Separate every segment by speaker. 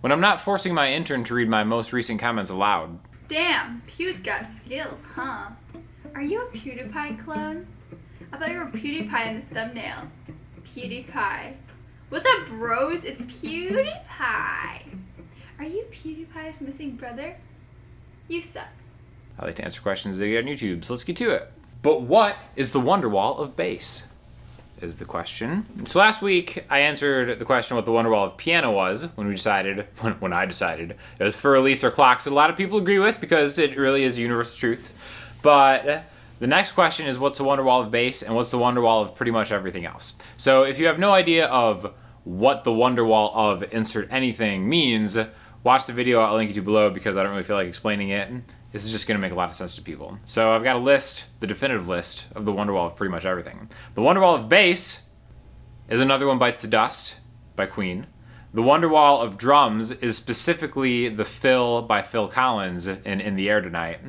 Speaker 1: When I'm not forcing my intern to read my most recent comments aloud.
Speaker 2: Damn, Pew's got skills, huh? Are you a PewDiePie clone? I thought you were PewDiePie in the thumbnail. PewDiePie. What's up, bros? It's PewDiePie. Are you PewDiePie's missing brother? You suck.
Speaker 1: I like to answer questions that get on YouTube, so let's get to it. But what is the Wonderwall of bass? Is the question. So last week I answered the question what the Wonderwall of piano was when I decided it was for Elise or clocks that a lot of people agree with because it really is universal truth. But the next question is what's the Wonderwall of bass and what's the Wonderwall of pretty much everything else. So if you have no idea of what the Wonderwall of insert anything means, watch the video. I'll link it to below because I don't really feel like explaining it. This is just going to make a lot of sense to people. So I've got a list, the definitive list, of the Wonderwall of pretty much everything. The Wonderwall of bass is Another One Bites the Dust by Queen. The Wonderwall of drums is specifically The Fill by Phil Collins in the Air Tonight.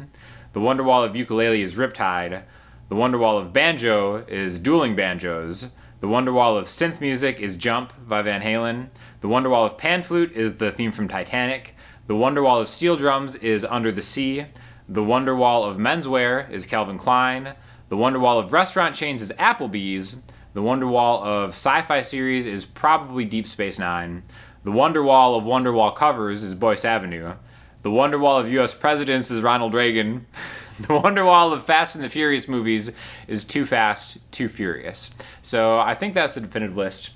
Speaker 1: The Wonderwall of ukulele is Riptide. The Wonderwall of banjo is Dueling Banjos. The Wonderwall of synth music is Jump by Van Halen. The Wonderwall of pan flute is the theme from Titanic. The Wonderwall of steel drums is Under the Sea. The Wonderwall of menswear is Calvin Klein. The Wonderwall of restaurant chains is Applebee's. The Wonderwall of sci-fi series is probably Deep Space Nine. The Wonderwall of Wonderwall covers is Boyce Avenue. The Wonderwall of U.S. presidents is Ronald Reagan. The Wonderwall of Fast and the Furious movies is Too Fast, Too Furious. So I think that's the definitive list.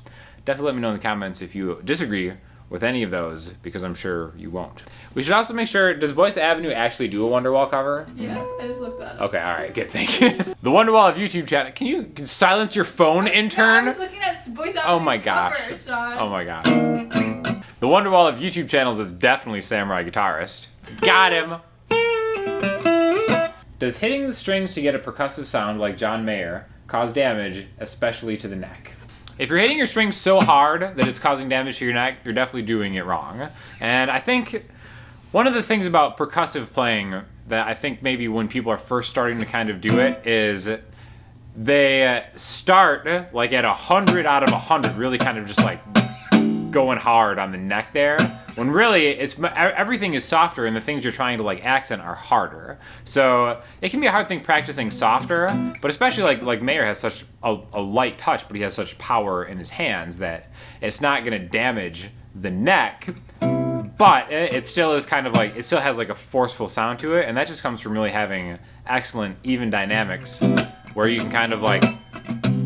Speaker 1: Definitely let me know in the comments if you disagree with any of those, because I'm sure you won't. We should also make sure, does Boyce Avenue actually do a Wonderwall cover?
Speaker 2: Yes, I just looked that up.
Speaker 1: Okay, alright, good, thank you. The Wonderwall of YouTube channel. Can you silence your phone, intern?
Speaker 2: I was looking at Boyce Avenue's
Speaker 1: Oh my gosh.
Speaker 2: cover, Sean.
Speaker 1: Oh my god. The Wonderwall of YouTube channels is definitely Samurai Guitarist. Got him! Does hitting the strings to get a percussive sound like John Mayer cause damage, especially to the neck? If you're hitting your strings so hard that it's causing damage to your neck, you're definitely doing it wrong. And I think one of the things about percussive playing that I think maybe when people are first starting to kind of do it is they start like at 100 out of 100, really kind of just like going hard on the neck there, when really it's everything is softer and the things you're trying to like accent are harder. So it can be a hard thing practicing softer, but especially like Mayer has such a light touch, but he has such power in his hands that it's not going to damage the neck, but it still is kind of like, it still has like a forceful sound to it, and that just comes from really having excellent even dynamics where you can kind of like,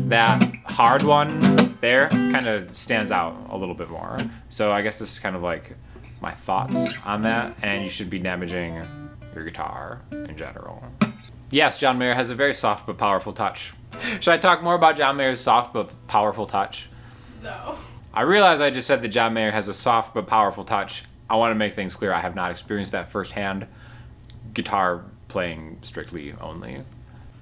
Speaker 1: that hard one there kind of stands out a little bit more. So I guess this is kind of like my thoughts on that, and you should be damaging your guitar in general. Yes, John Mayer has a very soft but powerful touch. Should I talk more about John Mayer's soft but powerful touch?
Speaker 2: No.
Speaker 1: I realize I just said that John Mayer has a soft but powerful touch. I want to make things clear. I have not experienced that firsthand. Guitar playing strictly only.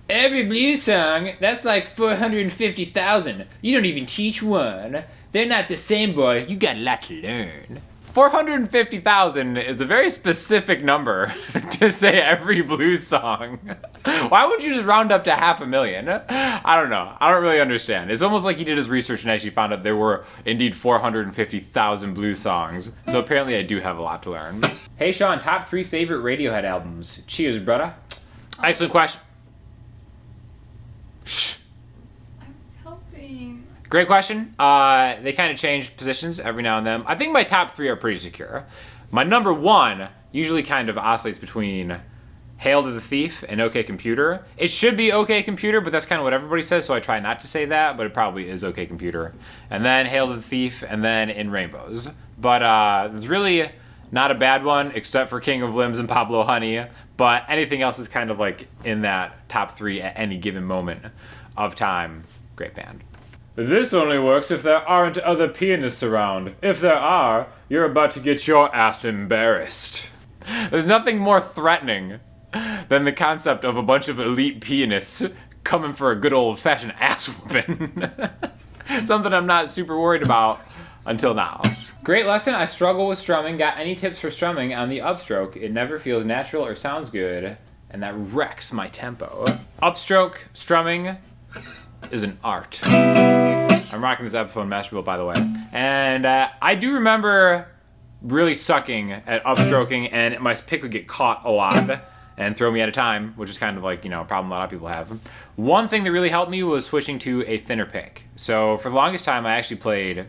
Speaker 1: Every blues song, that's like 450,000. You don't even teach one. They're not the same, boy. You got a lot to learn. 450,000 is a very specific number to say every blues song. Why would you just round up to 500,000? I don't know. I don't really understand. It's almost like he did his research and actually found out there were indeed 450,000 blues songs. So apparently I do have a lot to learn. Hey Sean, top 3 favorite Radiohead albums. Cheers, brother. Excellent question.
Speaker 2: I was helping.
Speaker 1: Great question. They kind of change positions every now and then. I think my top 3 are pretty secure. My number 1 usually kind of oscillates between Hail to the Thief and OK Computer. It should be OK Computer, but that's kind of what everybody says, so I try not to say that, but it probably is OK Computer. And then Hail to the Thief, and then In Rainbows. But there's really not a bad one, except for King of Limbs and Pablo Honey. But anything else is kind of like in that top 3 at any given moment of time. Great band. This only works if there aren't other pianists around. If there are, you're about to get your ass embarrassed. There's nothing more threatening than the concept of a bunch of elite pianists coming for a good old-fashioned ass whooping. Something I'm not super worried about until now. Great lesson. I struggle with strumming. Got any tips for strumming on the upstroke? It never feels natural or sounds good, and that wrecks my tempo. Upstroke strumming is an art. I'm rocking this Epiphone Masterbilt, by the way. And I do remember really sucking at upstroking, and my pick would get caught a lot and throw me out of time, which is kind of like, a problem a lot of people have. One thing that really helped me was switching to a thinner pick. So for the longest time, I actually played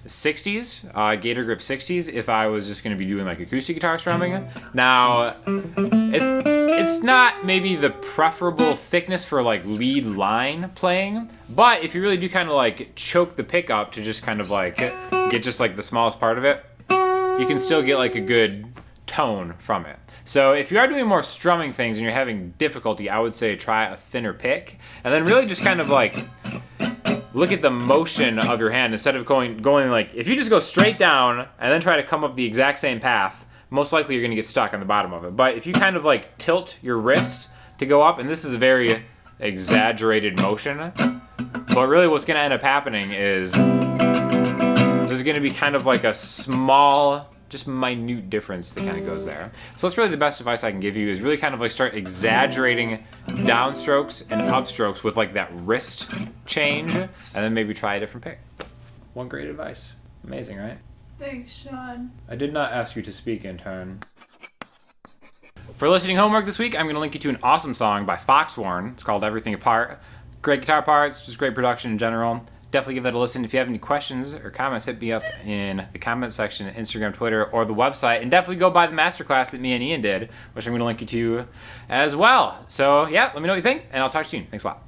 Speaker 1: 60s, Gator Grip 60s, if I was just going to be doing like acoustic guitar strumming. Now, it's not maybe the preferable thickness for like lead line playing, but if you really do kind of like choke the pick up to just kind of like get just like the smallest part of it, you can still get like a good tone from it. So if you are doing more strumming things and you're having difficulty, I would say try a thinner pick, and then really just kind of like look at the motion of your hand instead of going like, if you just go straight down and then try to come up the exact same path, most likely you're going to get stuck on the bottom of it. But if you kind of like tilt your wrist to go up, and this is a very exaggerated motion, but really what's going to end up happening is there's going to be kind of like a small, just minute difference that kind of goes there. So that's really the best advice I can give you, is really kind of like start exaggerating downstrokes and upstrokes with like that wrist change, and then maybe try a different pick. One great advice. Amazing, right?
Speaker 2: Thanks, Sean.
Speaker 1: I did not ask you to speak in turn. For listening homework this week, I'm going to link you to an awesome song by Foxwarren. It's called Everything Apart. Great guitar parts, just great production in general. Definitely give that a listen. If you have any questions or comments, hit me up in the comment section, Instagram, Twitter, or the website. And definitely go buy the masterclass that me and Ian did, which I'm going to link you to as well. So yeah, let me know what you think, and I'll talk to you soon. Thanks a lot.